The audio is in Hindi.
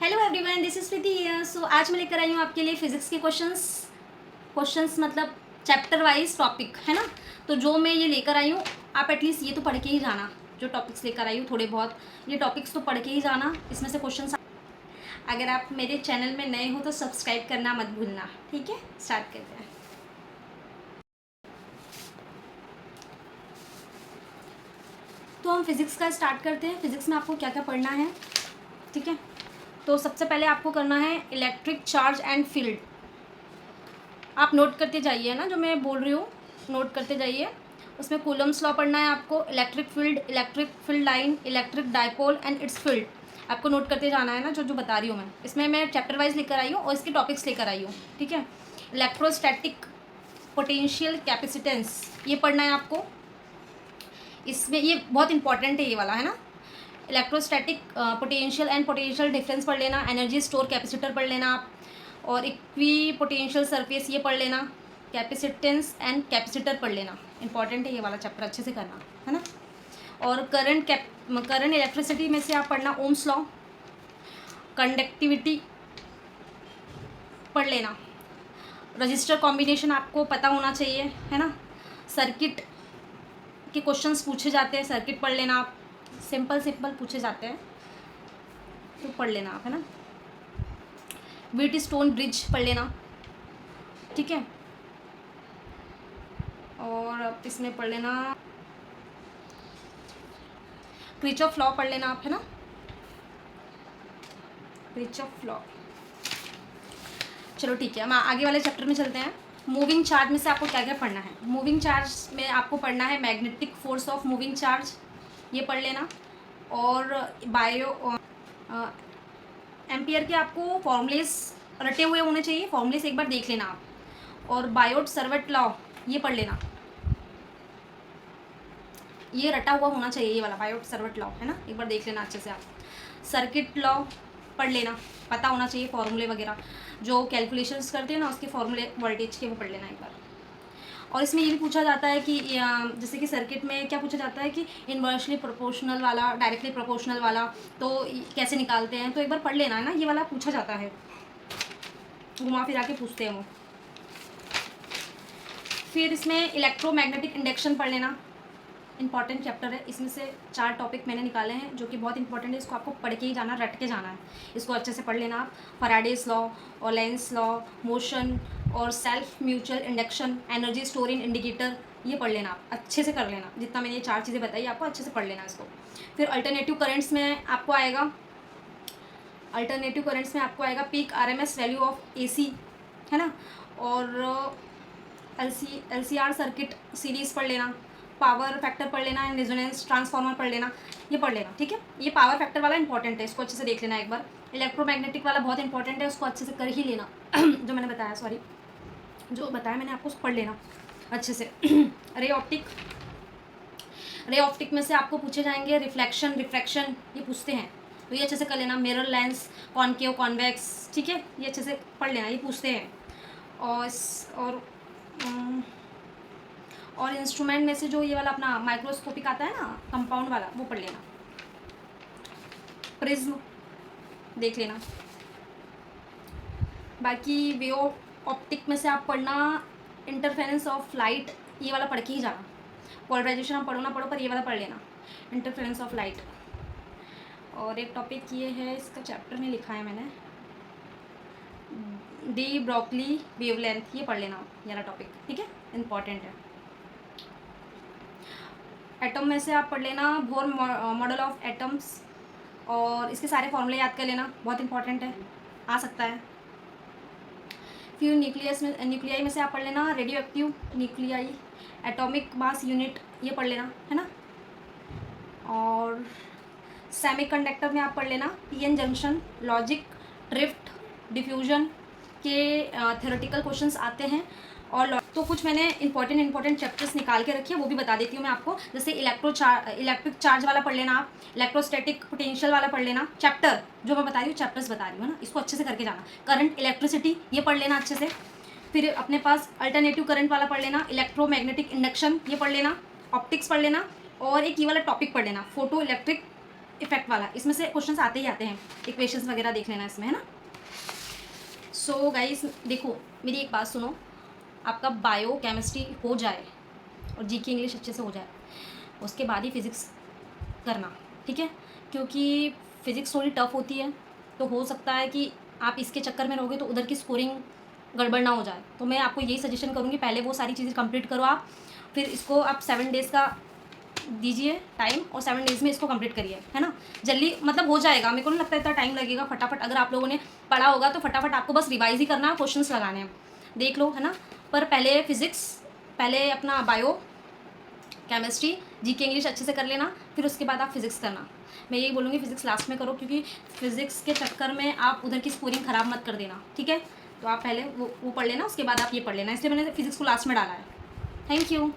Hello everyone, this is Preeti here. So आज मैं लेकर आई हूँ आपके लिए फिजिक्स के क्वेश्चंस मतलब चैप्टर वाइज टॉपिक है ना। तो जो मैं ये लेकर आई हूँ, आप एटलीस्ट ये तो पढ़ के ही जाना। जो टॉपिक्स लेकर आई हूँ थोड़े बहुत ये टॉपिक्स तो पढ़ के ही जाना। इसमें से क्वेश्चंस, अगर आप मेरे चैनल में नए हो तो सब्सक्राइब करना मत भूलना। ठीक है, स्टार्ट करते हैं। तो हम फिज़िक्स का स्टार्ट करते हैं। फिज़िक्स में आपको क्या क्या पढ़ना है, ठीक है। तो सबसे पहले आपको करना है इलेक्ट्रिक चार्ज एंड फील्ड। आप नोट करते जाइए ना, जो मैं बोल रही हूँ नोट करते जाइए। उसमें कूलम्स लॉ पढ़ना है आपको, electric field line, electric dipole and it's field. आपको नोट करते जाना है ना, जो जो बता रही हूँ मैं। इसमें मैं चैप्टर वाइज लेकर आई हूँ और इसके टॉपिक्स लेकर आई हूँ, ठीक है। इलेक्ट्रोस्टैटिक पोटेंशियल कैपेसिटेंस ये पढ़ना है आपको। इसमें ये बहुत इंपॉर्टेंट है ये वाला, है ना। Electrostatic potential and potential difference पढ़ लेना। एनर्जी स्टोर कैपेसिटर पढ़ लेना आप। और इक्वी पोटेंशियल सरफेस ये पढ़ लेना। कैपेसिटेंस एंड कैपेसिटर पढ़ लेना। इंपॉर्टेंट है ये वाला चैप्टर, अच्छे से करना है ना। और करंट इलेक्ट्रिसिटी में से आप पढ़ना ओम्स लॉ। कंडक्टिविटी पढ़ लेना। रजिस्टर कॉम्बिनेशन आपको पता होना चाहिए, है ना। सर्किट के क्वेश्चंस पूछे जाते हैं, सर्किट पढ़ लेना आप। सिंपल पूछे जाते हैं तो पढ़ लेना आप, है ना। व्हीट स्टोन ब्रिज पढ़ लेना, ठीक है। और अब इसमें पढ़ लेना क्रिचॉफ लॉ पढ़ लेना आप, है ना। Kirchhoff law. चलो ठीक है, हम आगे वाले चैप्टर में चलते हैं। मूविंग चार्ज में से आपको क्या क्या पढ़ना है। मूविंग चार्ज में आपको पढ़ना है magnetic force of moving charge, ये पढ़ लेना। और बायो एम्पियर के आपको फॉर्मूलेस रटे हुए होने चाहिए, फॉर्मूलेस एक बार देख लेना आप। और बायोट सर्वेट लॉ ये पढ़ लेना, ये रटा हुआ होना चाहिए, ये वाला बायोट सर्वेट लॉ, है ना। एक बार देख लेना अच्छे से आप। सर्किट लॉ पढ़ लेना, पता होना चाहिए फॉर्मूले वगैरह, जो कैलकुलेशंस करते हैं ना उसके फॉर्मूले वोल्टेज के, वो पढ़ लेना एक बार। और इसमें ये भी पूछा जाता है कि जैसे कि सर्किट में क्या पूछा जाता है कि इन्वर्सली प्रोपोर्शनल वाला, डायरेक्टली प्रोपोर्शनल वाला तो कैसे निकालते हैं, तो एक बार पढ़ लेना है ना, ये वाला पूछा जाता है, घुमा फिरा के पूछते हैं वो। फिर इसमें इलेक्ट्रोमैग्नेटिक इंडक्शन पढ़ लेना, इंपॉर्टेंट चैप्टर है। इसमें से 4 टॉपिक मैंने निकाले हैं जो कि बहुत इंपॉर्टेंट है। इसको आपको पढ़ के ही जाना, रट के जाना है, इसको अच्छे से पढ़ लेना आप। फैराडेज लॉ और लेंस लॉ, मोशन और self mutual induction, energy storing indicator, ये पढ़ लेना आप, अच्छे से कर लेना। जितना मैंने ये 4 चीज़ें बताई आपको अच्छे से पढ़ लेना इसको। फिर अल्टरनेटिव करंट्स में आपको आएगा, peak RMS value of AC, है ना। और LCR सर्किट सीरीज़ पढ़ लेना। पावर फैक्टर पढ़ लेना, रेजोनेंस ट्रांसफार्मर पढ़ लेना, ये पढ़ लेना, ठीक है। ये पावर फैक्टर वाला इंपॉर्टेंट है, इसको अच्छे से देख लेना एक बार। इलेक्ट्रोमैग्नेटिक वाला बहुत इंपॉर्टेंट है, उसको अच्छे से कर ही लेना जो मैंने बताया, जो बताया मैंने आपको पढ़ लेना अच्छे से। रे ऑप्टिक में से आपको पूछे जाएंगे रिफ्लेक्शन, रिफ्रैक्शन, ये पूछते हैं तो ये अच्छे से कर लेना। मिरर लेंस, कॉनकेव, कॉन्वेक्स, ठीक है, ये अच्छे से पढ़ लेना, ये पूछते हैं। और इंस्ट्रूमेंट में से जो ये वाला अपना माइक्रोस्कोपिक आता है ना, कंपाउंड वाला, वो पढ़ लेना। प्रिज्म देख लेना। बाकी वेव ऑप्टिक में से आप पढ़ना इंटरफेरेंस ऑफ लाइट, ये वाला पढ़ के ही जाना। पोलराइजेशन आप पढ़ो ना पढ़ो, पर ये वाला पढ़ लेना, इंटरफेरेंस ऑफ लाइट। और एक टॉपिक ये है, इसका चैप्टर में लिखा है मैंने, डी ब्रोकली वेवलेंथ, ये पढ़ लेना ये वाला टॉपिक, ठीक है, इंपॉर्टेंट है। एटम में से आप पढ़ लेना बोर मॉडल ऑफ एटम्स, और इसके सारे फॉर्मूले याद कर लेना, बहुत इंपॉर्टेंट है, आ सकता है। फिर न्यूक्लियाई में से आप पढ़ लेना radio active nuclei, atomic mass unit, ये पढ़ लेना, है ना। और सेमीकंडक्टर में आप पढ़ लेना PN junction, logic, drift, diffusion के थ्योरेटिकल क्वेश्चंस आते हैं। और तो कुछ मैंने इंपॉर्टेंट चैप्टर्स निकाल के रखी है, वो भी बता देती हूँ मैं आपको। जैसे इलेक्ट्रिक चार्ज वाला पढ़ लेना आप, इलेक्ट्रोस्टैटिक पोटेंशियल वाला पढ़ लेना। चैप्टर जो मैं बता रही हूँ, चैप्टर्स बता रही हूँ ना, इसको अच्छे से करके जाना। करंट इलेक्ट्रिसिटी ये पढ़ लेना अच्छे से। फिर अपने पास अल्टरनेटिव करंट वाला पढ़ लेना, इलेक्ट्रोमैग्नेटिक इंडक्शन ये पढ़ लेना, ऑप्टिक्स पढ़ लेना। और एक ये वाला टॉपिक पढ़ लेना, फोटो इलेक्ट्रिक इफेक्ट वाला, इसमें से क्वेश्चंस आते ही आते हैं, इक्वेशंस वगैरह देख लेना इसमें, है ना। सो गाइस देखो मेरी एक बात सुनो, आपका बायो केमिस्ट्री हो जाए और जी की इंग्लिश अच्छे से हो जाए, उसके बाद ही फिज़िक्स करना, ठीक है, क्योंकि फ़िज़िक्स थोड़ी टफ होती है, तो हो सकता है कि आप इसके चक्कर में रहोगे तो उधर की स्कोरिंग गड़बड़ ना हो जाए। तो मैं आपको यही सजेशन करूँगी, पहले वो सारी चीज़ें कंप्लीट करो आप, फिर इसको आप 7 डेज़ का दीजिए टाइम और 7 डेज़ में इसको कंप्लीट करिए, है ना। जल्दी मतलब हो जाएगा, मेरे को नहीं लगता इतना टाइम लगेगा, फटाफट अगर आप लोगों ने पढ़ा होगा तो फटाफट आपको बस रिवाइज ही करना है, क्वेश्चंस लगाने हैं, देख लो, है ना। पर पहले फिज़िक्स, पहले अपना बायो केमिस्ट्री जी के इंग्लिश अच्छे से कर लेना, फिर उसके बाद आप फिज़िक्स करना। मैं यही बोलूँगी फ़िज़िक्स लास्ट में करो, क्योंकि फ़िज़िक्स के चक्कर में आप उधर की स्कोरिंग ख़राब मत कर देना, ठीक है। तो आप पहले वो पढ़ लेना, उसके बाद आप ये पढ़ लेना, इसलिए मैंने फ़िज़िक्स को लास्ट में डाला है। Thank you.